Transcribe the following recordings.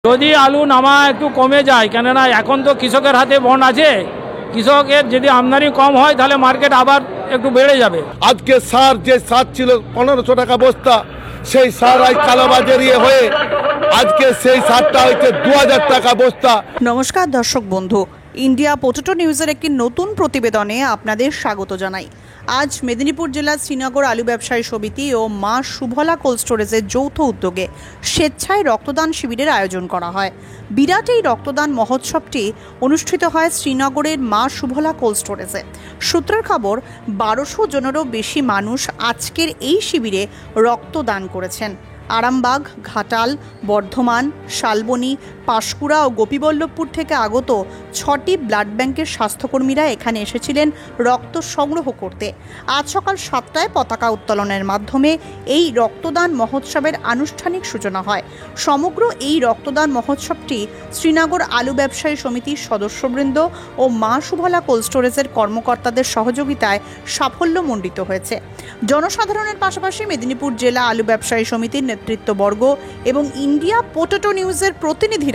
যদি আলু নামা একটু কমে যায়, কেননা এখন তো কৃষকের হাতে বন্ড আছে, কৃষকের যদি আমদানি কম হয় তাহলে মার্কেট আবার একটু বেড়ে যাবে। আজকে সার যে সার ছিল 1500 টাকা বস্তা, সেই সার আজ কালোবাজারি হয়ে আজকে সেই সারটা হচ্ছে 2000 টাকা বস্তা। নমস্কার দর্শক বন্ধু, ইন্ডিয়া পোটেটো নিউজের একটি নতুন প্রতিবেদনে আপনাদের স্বাগত জানাই। আজ মেদিনীপুর জেলার শ্রীনগর আলু ব্যবসায়ী সমিতি ও মা সুভলা কোল্ড স্টোরেজের যৌথ উদ্যোগে স্বেচ্ছায় রক্তদান শিবিরের আয়োজন করা হয়। বিরাট এই রক্তদান মহোৎসবটি অনুষ্ঠিত হয় শ্রীনগরের মা সুভলা কোল্ড স্টোরেজে। সূত্রের খবর, 1200 জনেরও বেশি মানুষ আজকের এই শিবিরে রক্তদান করেছেন। আরামবাগ, ঘাটাল, বর্ধমান, শালবনী, পাঁশকুড়া ও গোপীবল্লভপুর থেকে আগত 6টি ব্লাড ব্যাংকের স্বাস্থ্যকর্মীরা এখানে এসেছিলেন রক্ত সংগ্রহ করতে। আজ সকাল 7টায় পতাকা উত্তোলনের মাধ্যমে এই রক্তদান মহোৎসবের আনুষ্ঠানিক সূচনা হয়। সমগ্র এই রক্তদান মহোৎসবটি শ্রীনগর আলু ব্যবসায়ী সমিতির সদস্যবৃন্দ ও মা সুভলা কোল্ড স্টোরেজের কর্মকর্তাদের সহযোগিতায় সাফল্যমণ্ডিত হয়েছে। জনসাধারণের পাশাপাশি মেদিনীপুর জেলা আলু ব্যবসায়ী সমিতির নেতৃত্ববর্গ এবং ইন্ডিয়া পোটেটো নিউজের প্রতিনিধিরাও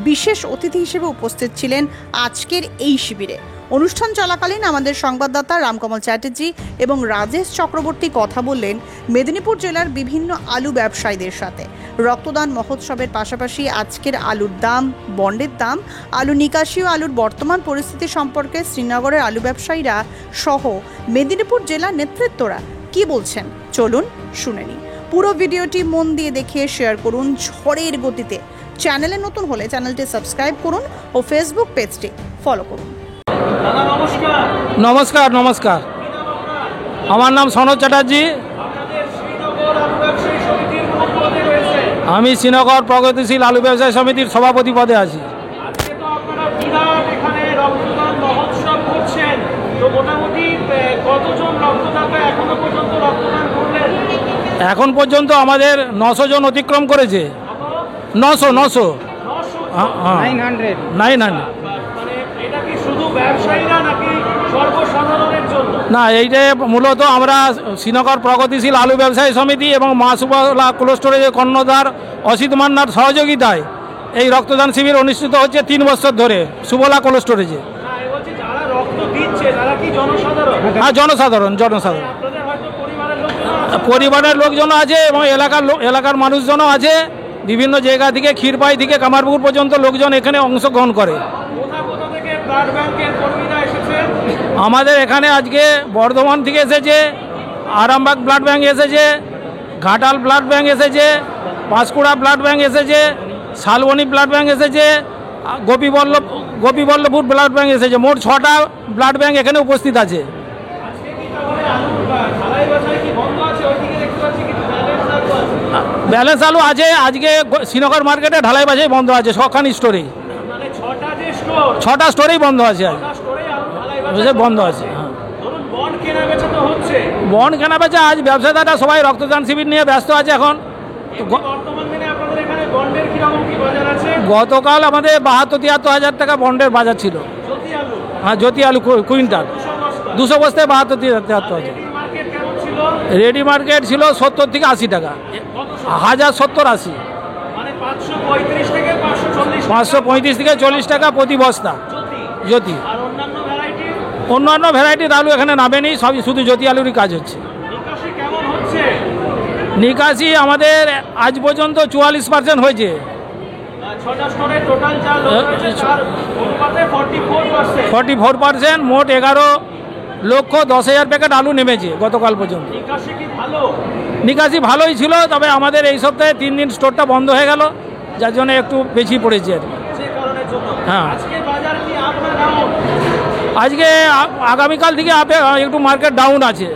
বিশেষ অতিথি হিসেবে উপস্থিত ছিলেন আজকের এই শিবিরে। অনুষ্ঠান চলাকালীন আমাদের সংবাদদাতা রামকমল চ্যাটার্জি এবং রাজেশ চক্রবর্তী কথা বললেন মেদিনীপুর জেলার বিভিন্ন আলু ব্যবসায়ীদের সাথে। রক্তদান মহোৎসবের পাশাপাশি আজকের আলুর দাম, বন্ডের দাম, আলু নিকাশি ও আলুর বর্তমান পরিস্থিতি সম্পর্কে শ্রীনগরের আলু ব্যবসায়ীরা সহ মেদিনীপুর জেলার নেতৃত্বরা কি বলছেন চলুন শুনে নিই। পুরো ভিডিওটি মন দিয়ে দেখে শেয়ার করুন ঝড়ের গতিতে। চ্যানেলে নতুন হলে চ্যানেলটি সাবস্ক্রাইব করুন ও ফেসবুক পেজটি ফলো করুন। নমস্কার। নমস্কার, আমার নাম সনদ চ্যাটার্জি। আমি শ্রীনগর প্রগতিশীল আলু ব্যবসায়ী সমিতির সভাপতি পদে আছি। এখন পর্যন্ত আমাদের 900 জন অতিক্রম করেছে। 900 না, এইটা মূলত আমরা শ্রীনগর প্রগতিশীল আলু ব্যবসায়ী সমিতি এবং মা সুভলা কোল্ড স্টোরেজের কর্ণধার অসিত মান্নার সহযোগিতায় এই রক্তদান শিবির অনুষ্ঠিত হচ্ছে 3 বছর ধরে সুভলা কোল্ড স্টোরেজে। হ্যাঁ, জনসাধারণ পরিবারের লোকজন আছে এবং এলাকার মানুষজনও আছে। বিভিন্ন জায়গা থেকে ক্ষীরপাই থেকে কামারপুকুর পর্যন্ত লোকজন এখানে অংশগ্রহণ করে। আমাদের এখানে আজকে বর্ধমান থেকে এসেছে, আরামবাগ ব্লাড ব্যাংক এসেছে, ঘাটাল ব্লাড ব্যাংক এসেছে, পাঁশকুড়া ব্লাড ব্যাংক এসেছে, শালবনী ব্লাড ব্যাংক এসেছে, গোপীবল্লভপুর ব্লাড ব্যাংক এসেছে। মোট 6টা ব্লাড ব্যাংক এখানে উপস্থিত আছে। ব্যালেন্স আলু আছে। আজকে শ্রীনগর মার্কেটে ঢালাই বাজাই বন্ধ আছে, 6খানি স্টোরেই। 6টা স্টোরেই বন্ধ আছে, বন্ধ আছে। বন্ড কেনা বেচা আজ ব্যবসাদাররা সবাই রক্তদান শিবির নিয়ে ব্যস্ত আছে। এখন গতকাল আমাদের 72-73 হাজার টাকা বন্ডের বাজার ছিল। হ্যাঁ, জ্যোতি আলু কুইন্টাল 200 বস্তায় 72-73 হাজার। রেডি মার্কেট ছিল 70 থেকে 80 টাকা, 1070-80, 535 থেকে 40 টাকা প্রতি বস্তা জ্যোতি। অন্যান্য ভ্যারাইটির আলু এখানে নামেনি, সবই শুধু জ্যোতি আলুরই কাজ হচ্ছে। নিকাশি আমাদের আজ পর্যন্ত 44% হয়েছে। 44%, মোট 11,10,000 প্যাকেট আলু নেমেছে গতকাল পর্যন্ত। নিকাশি ভালোই ছিল, তবে আমাদের এই সপ্তাহে 3 দিন স্টোরটা বন্ধ হয়ে গেল, যার জন্য একটু বেশি পড়েছে আর কি। হ্যাঁ, আজকে আগামীকাল থেকে একটু মার্কেট ডাউন আছে।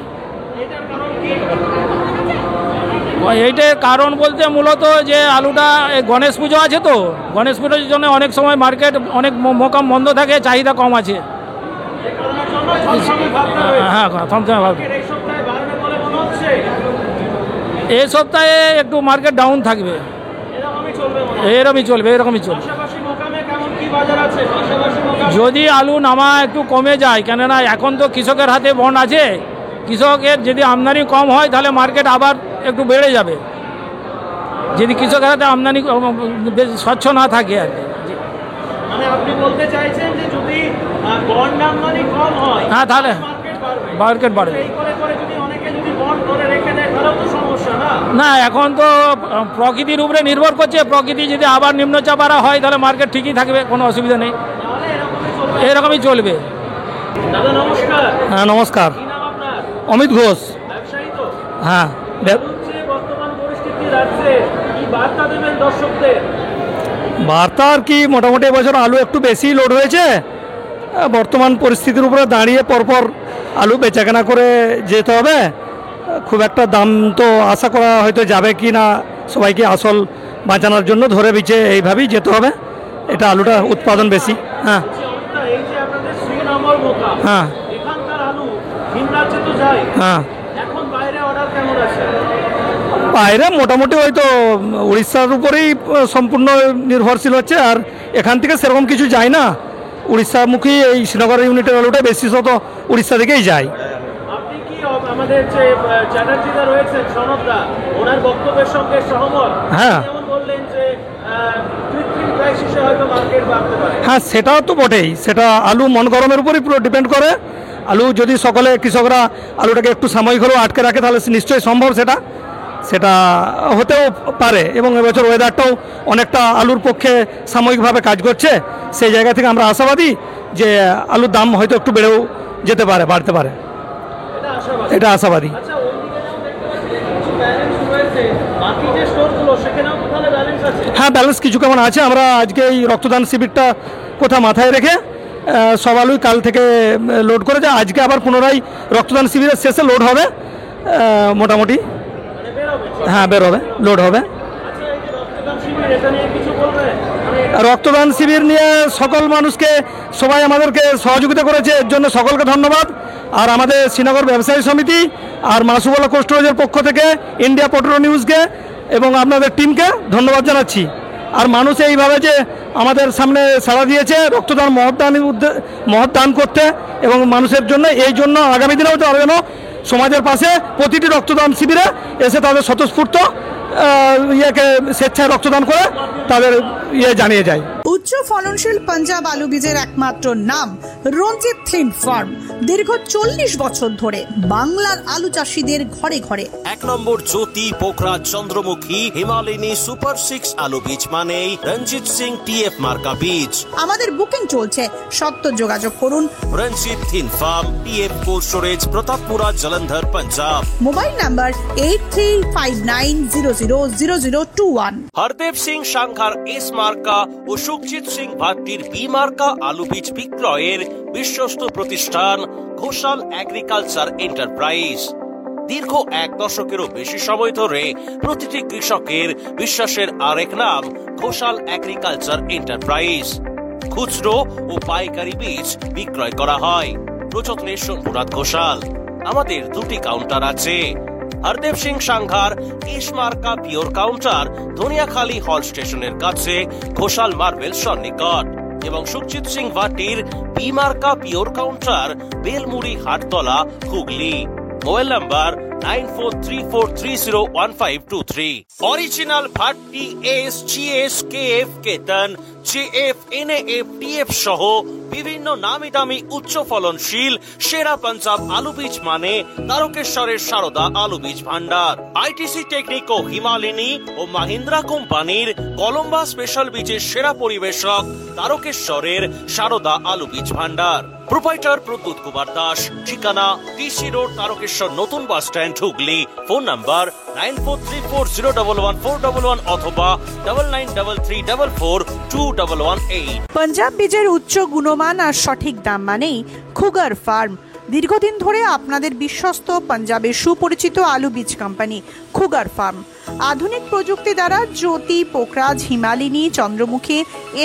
এইটার কারণ বলতে মূলত যে আলুটা গণেশ পুজো আছে, তো গণেশ পুজোর জন্য অনেক সময় মার্কেট অনেক মোকাম বন্ধ থাকে, চাহিদা কম আছে। হ্যাঁ, এই সপ্তাহে একটু মার্কেট ডাউন থাকবে। এরকমই চলবে। যদি আলু নামা একটু কমে যায়, কেননা এখন তো কৃষকের হাতে বন্ড আছে, কৃষকের যদি আমদানি কম হয় তাহলে মার্কেট আবার একটু বেড়ে যাবে। যদি কৃষকের হাতে আমদানি বেশ স্বচ্ছ না থাকে আর কি। মানে আপনি বলতে চাইছেন যে যদি বন্ড আমদানি কম হয় হ্যাঁ, তাহলে মার্কেট বাড়বে। মার্কেট বাড়বে। এই করে যদি অনেকে যদি বন্ড করে রেখে দেয় তাহলেও তো সমস্যা না। না, এখন তো প্রকৃতির উপরে নির্ভর করছে। প্রকৃতি যদি আবার নিম্নচাপ আরা হয় তাহলে মার্কেট ঠিকই থাকবে, কোনো অসুবিধা নেই, তাহলে এরকমই চলবে। এরকমই চলবে। দাদা নমস্কার, হ্যাঁ নমস্কার, কি নাম আপনার? অমিত ঘোষ। ব্যবসায়ী তো? হ্যাঁ হচ্ছে বর্তমান পরিস্থিতি রাজ্যে কি বার্তা দেবেন দর্শকদের? বার্তা আর কি, মোটামুটি এবছর আলু একটু বেশি লোড হয়েছে। বর্তমান পরিস্থিতির উপরে দাঁড়িয়ে পরপর আলু বেচাকেনা করে যেতে হবে। খুব একটা দাম তো আশা করা হয়তো যাবে কি না, সবাইকে আসল বাঁচানোর জন্য ধরে বিচে এইভাবেই যেতে হবে। এটা আলুটা উৎপাদন বেশি। হ্যাঁ অমিতা, এই যে আপনাদের শ্রীনগর মোকা, হ্যাঁ এখানকার আলু ভিন রাজ্যে তো যায়, হ্যাঁ এখন বাইরে অর্ডার কেমন আছে? বাইরে মোটামুটি হয়তো উড়িষ্যার উপরেই সম্পূর্ণ নির্ভরশীল হচ্ছে, আর এখান থেকে সেরকম কিছু যায় না। উড়িষ্যামুখী এই শ্রীনগর ইউনিটের আলুটা বেশি শত উড়িষ্যা থেকেই যায়। আপনি কি আমাদের যে চ্যাটার্জিদা রয়েছেন সনদদা, ওনার বক্তব্যের সঙ্গে সহমত? হ্যাঁ। যেমন বললেন যে কৃত্রিম ক্রাইসিসে হয়তো মার্কেট বাড়তে পারে। হ্যাঁ সেটাও তো বটেই, সেটা আলু মন গরমের উপরই পুরো ডিপেন্ড করে। আলু যদি সকলে কৃষকরা আলুটাকে একটু সাময়িক হলেও আটকে রাখে তাহলে নিশ্চয়ই সম্ভব, সেটা হতেও পারে। এবং এবছর ওয়েদারটাও অনেকটা আলুর পক্ষে সাময়িকভাবে কাজ করছে। সেই জায়গা থেকে আমরা আশাবাদী যে আলুর দাম হয়তো একটু বেড়েও যেতে পারে, বাড়তে পারে, এটা আশাবাদী। এটা আশাবাদী। আচ্ছা, ওইদিকে যেমন দেখতে পাচ্ছি কিছু ব্যালেন্স রয়েছে, বাকি যে স্টোরগুলো সেখানেও তো তাহলে ব্যালেন্স আছে? হ্যাঁ ব্যালেন্স কিছু কেমন আছে। আমরা আজকে এই রক্তদান শিবিরটা কথা মাথায় রেখে সব আলুই কাল থেকে লোড করেছে। আজকে আবার পুনরায় রক্তদান শিবিরের শেষে লোড হবে মোটামুটি। মানে বেরোবে? হ্যাঁ বেরোবে, লোড হবে। আচ্ছা, এই যে রক্তদান শিবির, এটা নিয়ে কিছু বলবেন? মানে রক্তদান শিবির নিয়ে সকল মানুষকে, সবাই আমাদেরকে সহযোগিতা করেছে, এর জন্য সকলকে ধন্যবাদ। আর আমাদের শ্রীনগর ব্যবসায়ী সমিতি আর মা সুবলা কোল্ড স্টোরেজের পক্ষ থেকে ইন্ডিয়া পটেটো নিউজকে এবং আপনাদের টিমকে ধন্যবাদ জানাচ্ছি। আর মানুষ এইভাবে যে আমাদের সামনে সাড়া দিয়েছে রক্তদান মহৎ দান করতে এবং মানুষের জন্য, এই জন্য আগামী দিনেও তারা যেন সমাজের পাশে প্রতিটি রক্তদান শিবিরে এসে তাদের স্বতঃস্ফূর্ত স্বেচ্ছায় রক্তদান করে তাদের জানিয়ে যায়। উচ্চ ফলনশীল পাঞ্জাব আলু বীজের একমাত্র নাম রঞ্জিত থিন ফার্ম। দীর্ঘ 40 বছর ধরে বাংলার আলু চাষিদের ঘরে ঘরে। 1 নম্বর জ্যোতি পোখরাজ চন্দ্রমুখী হিমালয়নী সুপার 6 আলু বীজ মানেই রঞ্জিত সিং টিএফ মার্কা বীজ। আমাদের বুকিং চলছে, সত্ত্বর যোগাযোগ করুন। Ranjit thin farm, TF cold storage, Pratappura, Jalandhar, Punjab. Mobile number 8359000021। Hardev Singh Sanghar S মার্কা ও সুখজিৎ সিং ভাট্টির বি মার্কা আলু বীজ বিক্রয়ের বিশ্বস্ত প্রতিষ্ঠান ঘোষাল এগ্রিকালচার এন্টারপ্রাইজ। দীর্ঘ 1 দশকেরও বেশি সময় ধরে প্রতিটি কৃষকের বিশ্বাসের আরেক নাম ঘোষাল এগ্রিকালচার এন্টারপ্রাইজ। খুচরো ও পাইকারি বীজ বিক্রয় করা হয়। প্রযত্নে শম্ভুনাথ ঘোষাল। আমাদের 2টি কাউন্টার আছে। হরদেব সিং সাংঘার এস মার্কা পিওর কাউন্টার ধনিয়াখালী হল স্টেশনের কাছে ঘোষাল মার্বেল সন্নিকট, এবং সুখজিৎ সিং ভাটির বি মার্কা pure counter Belmuri Hattala, Hooghly. Mobile number 9434301523। Original Bhatti S, GS, KF, Ketan, JF, NAF, TF সহ বিভিন্ন নামি দামি উচ্চ ফলনশীল সেরা পাঞ্জাব আলু বীজ মানে তারকেশ্বরের সারদা আলু বীজ ভান্ডার। আইটিসি টেকনিক ও হিমালয়নী ও মাহিন্দ্রা কোম্পানির কলম্বা স্পেশাল বীজের সেরা পরিবেশক তারকেশ্বরের সারদা আলু বীজ ভান্ডার। প্রোপাইটার প্রদ্যুৎ কুমার দাস। ঠিকানা টিসি রোড, তারকেশ্বর নতুন bus stand, Hooghly. Phone number 9434011411 অথবা 9933442118। পাঞ্জাব বীজের উচ্চ গুণমান আর সঠিক দাম মানেই খুগার ফার্ম। দীর্ঘদিন ধরে আপনাদের বিশ্বস্ত পাঞ্জাবের সুপরিচিত আলু বীজ কোম্পানি খুগার ফার্ম। আধুনিক প্রযুক্তি দ্বারা জ্যোতি, পোখরাজ, হিমালয়নী, চন্দ্রমুখী,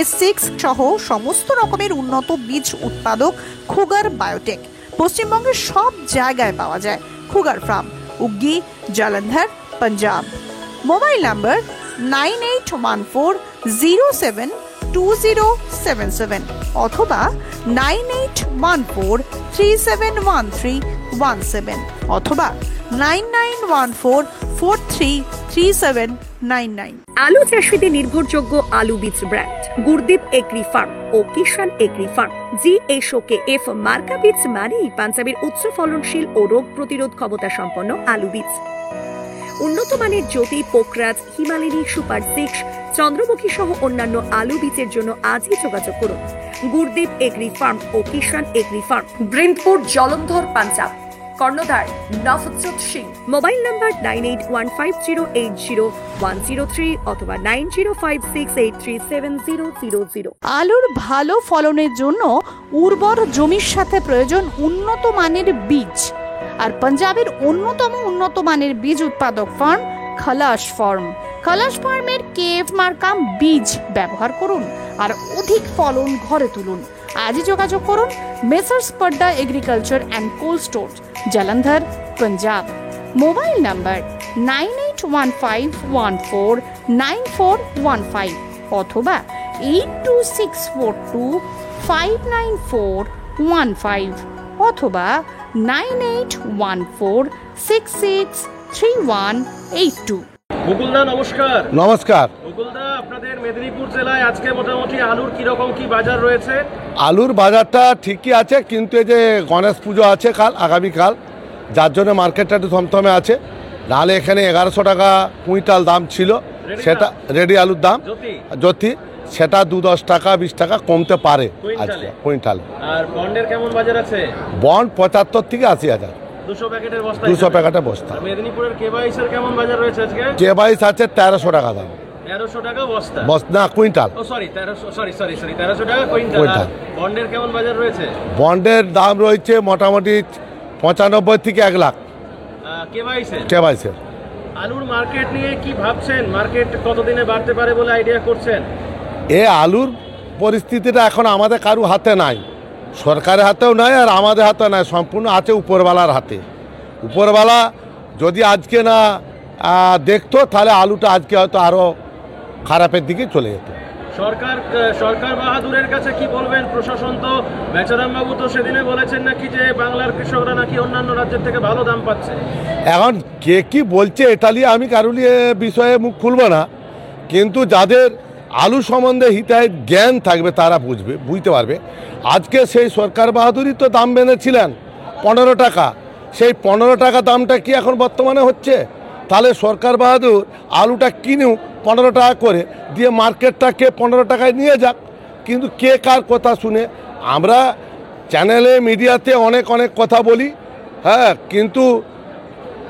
S6 সহ সমস্ত রকমের উন্নত বীজ উৎপাদক খুগার বায়োটেক পশ্চিমবঙ্গের সব জায়গায় পাওয়া যায়। Khugar farm, Uggi, Jalandhar, Punjab. Mobile number 9814072077 অথবা 9814371317 অথবা 9914 433799। আলু চাষীদের নির্ভরযোগ্য আলু বীজ ব্র্যান্ড গুরদীপ এগ্রি ফার্ম ও কিষান এগ্রি ফার্ম। GSOKF মার্কা বীজ মানেই পাঞ্জাবের উচ্চ ফলনশীল ও রোগ প্রতিরোধ ক্ষমতা সম্পন্ন আলু বীজ। উন্নত মানের জ্যোতি, পোকরাজ, হিমালয়ানি, সুপার 6, চন্দ্রমুখী সহ অন্যান্য আলু বীজের জন্য আজই যোগাযোগ করুন গুরদীপ এগ্রি ফার্ম ও কিষান এগ্রি ফার্ম, ব্রিন্দপুর, জলন্ধর, পাঞ্জাব। কর্ণধার নফজত সিং। মোবাইল নাম্বার 9815080103 অথবা 9056837000। আলুর ভালো ফলনের জন্য উর্বর জমির সাথে প্রয়োজন উন্নত মানের বীজ। আর পাঞ্জাবের অন্যতম উন্নত মানের বীজ উৎপাদক ফার্ম খালাস ফার্ম। খালাস ফার্মের KF মার্কা বীজ ব্যবহার করুন আর অধিক ফলন ঘরে তুলুন। আজই যোগাযোগ করুন messrs Padda agriculture and cold store, Jalandhar, Punjab. Mobile number 9815149415 অথবা 8264259415 অথবা 9814663182। মুকুলদা নমস্কার। নমস্কার। মুকুলদা, আপনাদের মেদিনীপুর জেলায় আজকে মোটামুটি আলুর কিরকম কি বাজার রয়েছে? আলুর বাজারটা ঠিকই আছে, কিন্তু এই যে গণেশ পুজো আছে আগামীকাল, যার জন্য মার্কেটটা একটু থমথমে আছে। নাহলে এখানে 1100 টাকা কুইন্টাল দাম ছিল, সেটা রেডি আলুর দাম জ্যোতি, সেটা 2-10 টাকা 20 টাকা কমতে পারে আজকে কুইন্টালে। আর বন্ডের কেমন বাজার আছে? বন্ড 75 থেকে 80,000, 200 প্যাকেটের বস্তা। 200 প্যাকেটের বস্তা। মেদিনীপুরের K22 এর কেমন বাজার রয়েছে আজকে? K22 আছে 1300 টাকা দাম। 1300 টাকা বস্তা? না, কুইন্টাল। ও সরি 1300 টাকা কুইন্টাল। বন্ডের কেমন বাজার রয়েছে? বন্ডের দাম রয়েছে মোটামুটি 95 থেকে 1 লাখ। K22 এর আলুর মার্কেট নিয়ে কি ভাবছেন? মার্কেট কতদিনে বাড়তে পারে বলে আইডিয়া করছেন? আলুর পরিস্থিতিটা এখন আমাদের কারো হাতে নাই, সরকারের হাতেও নাই আর আমাদের হাতে নাই, সম্পূর্ণ আছে উপরওয়ালার হাতে। উপরওয়ালা যদি আজকে না দেখতো তাহলে আলুটা আজকে হয়তো আরও খারাপের দিকে চলে যেত। সরকার বাহাদুরের কাছে কি বলবেন? প্রশাসন তো, বেচারাম বাবু তো সেদিনে বলেছেন নাকি যে বাংলার কৃষকরা নাকি অন্যান্য রাজ্যের থেকে ভালো দাম পাচ্ছে। এখন কে কি বলছে এটা নিয়ে আমি কারোর বিষয়ে মুখ খুলবো না, কিন্তু যাদের আলু সম্বন্ধে হিতাহিত জ্ঞান থাকবে তারা বুঝতে পারবে। আজকে সেই সরকার বাহাদুরই তো দাম বেঁধেছিলেন 15 টাকা, সেই 15 টাকা দামটা কি এখন বর্তমানে হচ্ছে? তাহলে সরকার বাহাদুর আলুটা কিনেও 15 টাকা করে দিয়ে মার্কেটটাকে 15 টাকায় নিয়ে যাক, কিন্তু কে কার কথা শুনে? আমরা চ্যানেলে মিডিয়াতে অনেক কথা বলি, হ্যাঁ, কিন্তু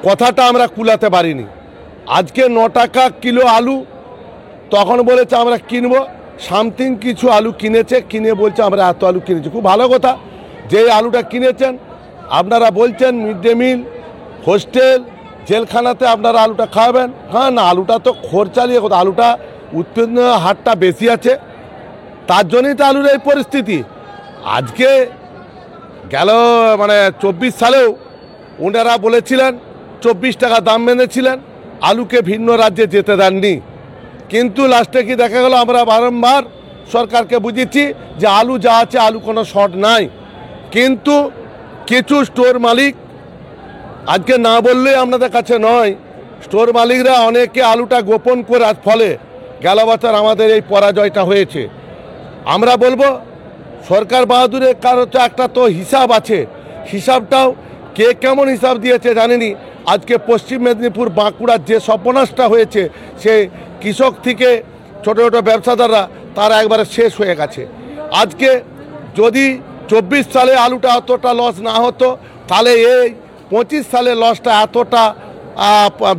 কথাটা আমরা কুলাতে পারিনি। আজকে 9 টাকা কিলো আলু, তখন বলেছে আমরা কিনবো, সামথিং কিছু আলু কিনে বলছে আমরা এত আলু কিনেছি। খুব ভালো কথা, যে আলুটা কিনেছেন আপনারা বলছেন মিড ডে মিল, হোস্টেল, জেলখানাতে আপনারা আলুটা খাওয়াবেন। হ্যাঁ, না, আলুটা তো খরচা নিয়ে কথা, আলুটা উৎপন্ন হারটা বেশি আছে, তার জন্যই তো আলুর এই পরিস্থিতি। আজকে গেল 24 সালেও ওনারা বলেছিলেন 24 টাকা দাম বেঁধেছিলেন, আলুকে ভিন্ন রাজ্যে যেতে দেননি, কিন্তু লাস্টে কি দেখা গেল? আমরা বারংবার সরকারকে বুঝিয়েছি যে আলু যা আছে, আলু কোনো শর্ট নাই, কিন্তু কিছু স্টোর মালিক, আজকে না বললেই আপনাদের কাছে নয়, স্টোর মালিকরা অনেকে আলুটা গোপন করে ফলে গেল বছর আমাদের এই পরাজয়টা হয়েছে। আমরা বলবো সরকার বাহাদুরের কারো তো একটা তো হিসাব আছে, হিসাবটাও কে কেমন হিসাব দিয়েছে জানেনি। আজকে পশ্চিম মেদিনীপুর, বাঁকুড়ার যে সর্বনাশটা হয়েছে, সে কৃষক থেকে ছোট ব্যবসাদাররা তারা একবারে শেষ হয়ে গেছে। আজকে যদি 24 সালে আলুটা অতটা লস না হতো, তাহলে এই 25 সালে লসটা এতটা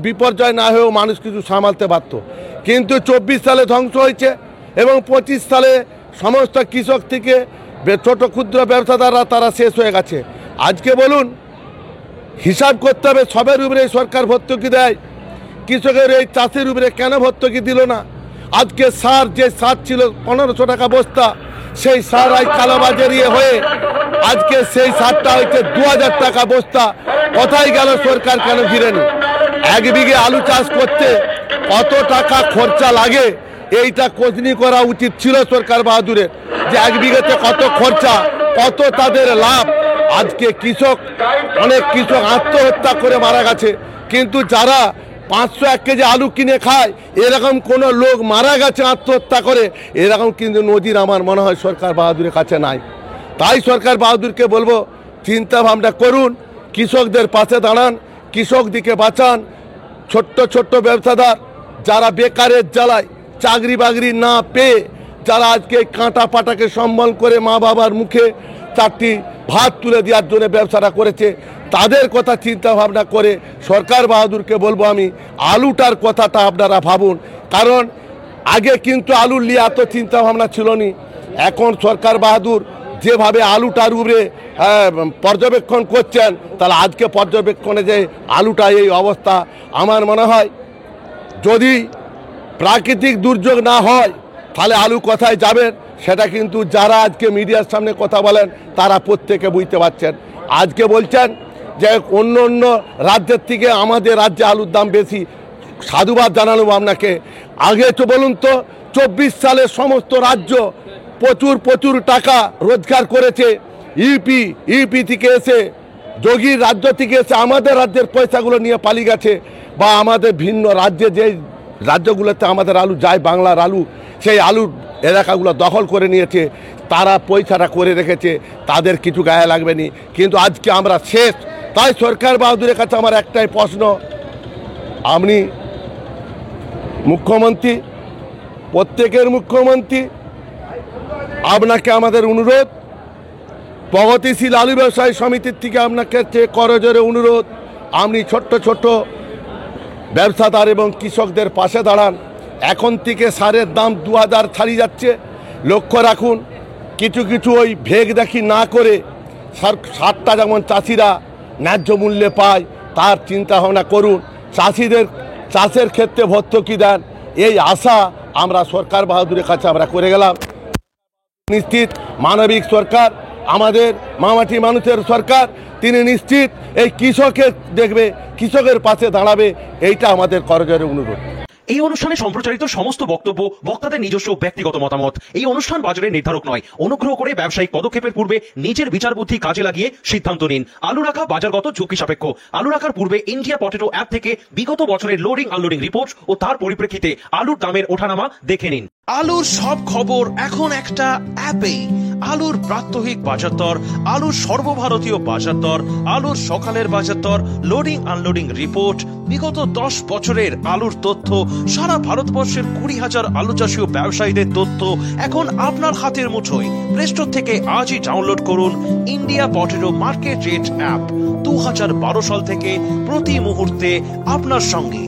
বিপর্যয় না হয়েও মানুষ কিছু সামালতে পারত, কিন্তু 24 সালে ধ্বংস হয়েছে এবং 25 সালে সমস্ত কৃষক থেকে ছোট ক্ষুদ্র ব্যবসাদাররা তারা শেষ হয়ে গেছে। আজকে বলুন, হিসাব করতে হবে সবের উপরে সরকার ভর্তুকি দেয়, কৃষকের এই চাষের উপরে কেন ভর্তুকি দিল না? আজকে যে সার ছিল 1500 টাকা বস্তা, সেই সার আজ কালোবাজারি হয়ে আজকে সেই সারটা হচ্ছে 2000 টাকা বস্তা। কোথায় গেল সরকার? কেন ঘিরেনি? 1 বিঘে আলু চাষ করতে কত টাকা খরচা লাগে, এইটা খোঁজনি করা উচিত ছিল সরকার বাহাদুরের, যে 1 বিঘেতে কত খরচা, কত তাদের লাভ। আজকে অনেক কৃষক আত্মহত্যা করে মারা গেছে, কিন্তু যারা 501 কেজি আলু কিনে খায়, এরকম কোনো লোক মারা গেছে আত্মহত্যা করে, এরকম কিন্তু নজির আমার মনে হয় সরকার বাহাদুরের কাছে নাই। তাই সরকার বাহাদুরকে বলবো, চিন্তা ভাবনা করুন, কৃষকদের পাশে দাঁড়ান, কৃষকদিকে বাঁচান। ছোট্ট ছোট্ট ব্যবসাদার যারা বেকারের জ্বালায় চাকরি বাকরি না পেয়ে যারা আজকে কাঁটা পাটাকে সম্বল করে মা বাবার মুখে 4টি ভাত তুলে দেওয়ার জন্য ব্যবসাটা করেছে, তাদের কথা চিন্তা ভাবনা করে সরকার বাহাদুরকে বলবো আমি, আলুটার কথাটা আপনারা ভাবুন। কারণ আগে কিন্তু আলুর নিয়ে এত চিন্তা ভাবনা ছিল না। এখন সরকার বাহাদুর যেভাবে আলুটার উপরে পর্যবেক্ষণ করছেন, তাহলে আজকে পর্যবেক্ষণে যে আলুটা এই অবস্থা, আমার মনে হয় যদি প্রাকৃতিক দুর্যোগ না হয় তাহলে আলু কোথায় যাবেন সেটা কিন্তু যারা আজকে মিডিয়ার সামনে কথা বলেন তারা প্রত্যেকে বুঝতে পারছেন। আজকে বলছেন যে অন্য অন্য রাজ্যের থেকে আমাদের রাজ্যে আলুর দাম বেশি, সাধুবাদ জানানো আপনাকে। আগে তো বলুন তো 24 সালে সমস্ত রাজ্য প্রচুর প্রচুর টাকা রোজগার করেছে, ইউপি থেকে এসে যোগীর রাজ্য থেকে এসে আমাদের রাজ্যের পয়সাগুলো নিয়ে পালিয়ে গেছে, বা আমাদের ভিন্ন রাজ্যে যে রাজ্যগুলোতে আমাদের আলু যায়, বাংলার আলু, সেই আলুর এলাকাগুলো দখল করে নিয়েছে, তারা পয়সাটা করে রেখেছে, তাদের কিছু গায়ে লাগবে না। কিন্তু আজকে আমরা শেষ। তাই সরকার বাহাদুরের কাছে আমার একটাই প্রশ্ন, আপনি মুখ্যমন্ত্রী, প্রত্যেকের মুখ্যমন্ত্রী, আপনাকে আমাদের অনুরোধ, প্রগতিশীল আলু ব্যবসায়ী সমিতির থেকে আপনাকে করজোরে অনুরোধ, আপনি ছোট্ট ছোট্ট ব্যবসাদার এবং কৃষকদের পাশে দাঁড়ান। এখন থেকে সারের দাম 2000 ছাড়িয়ে যাচ্ছে, লক্ষ্য রাখুন। কিছু কিছু ওই ভেগ দেখি না করে সারটা যেমন চাষিরা ন্যায্য মূল্যে পায় তার চিন্তা ভাবনা করুন। চাষিদের চাষের ক্ষেত্রে ভর্তুকি দেন, এই আশা আমরা সরকার বাহাদুরের কাছে আমরা করে গেলাম। নিশ্চিত মানবিক সরকার, আমাদের মামাটি মানুষের সরকার, তিনি নিশ্চিত এই কৃষকের দেখবে, কৃষকের পাশে দাঁড়াবে, এইটা আমাদের করজোরে অনুরোধ। এই অনুষ্ঠানে সম্প্রচারিত সমস্ত বক্তব্য বক্তাদের নিজস্ব ব্যক্তিগত মতামত। এই অনুষ্ঠান বাজারের নির্ধারক নয়। অনুগ্রহ করে ব্যবসায়িক পদক্ষেপের পূর্বে নিজের বিচার বুদ্ধি কাজে লাগিয়ে সিদ্ধান্ত নিন। আলু রাখা বাজারগত ঝুঁকি সাপেক্ষ। আলু রাখার পূর্বে ইন্ডিয়া পটেটো অ্যাপ থেকে বিগত বছরের লোডিং আনলোডিং রিপোর্ট ও তার পরিপ্রেক্ষিতে আলুর দামের ওঠানামা দেখে নিন। আলুর সব খবর এখন একটা অ্যাপেই। আলুর প্রাত্যহিক বাজার দর, আলুর সর্বভারতীয় বাজার দর, আলুর সকালের বাজার দর, লোডিং আনলোডিং রিপোর্ট, বিগত 10 বছরের আলুর তথ্য, সারা ভারতবর্ষের 20,000 আলু চাষী ও ব্যবসায়ীদের তথ্য এখন আপনার হাতের মুঠোয়। প্লে স্টোর থেকে আজই ডাউনলোড করুন India potato market rate app. 2012 সাল থেকে প্রতি মুহূর্তে আপনার সঙ্গে।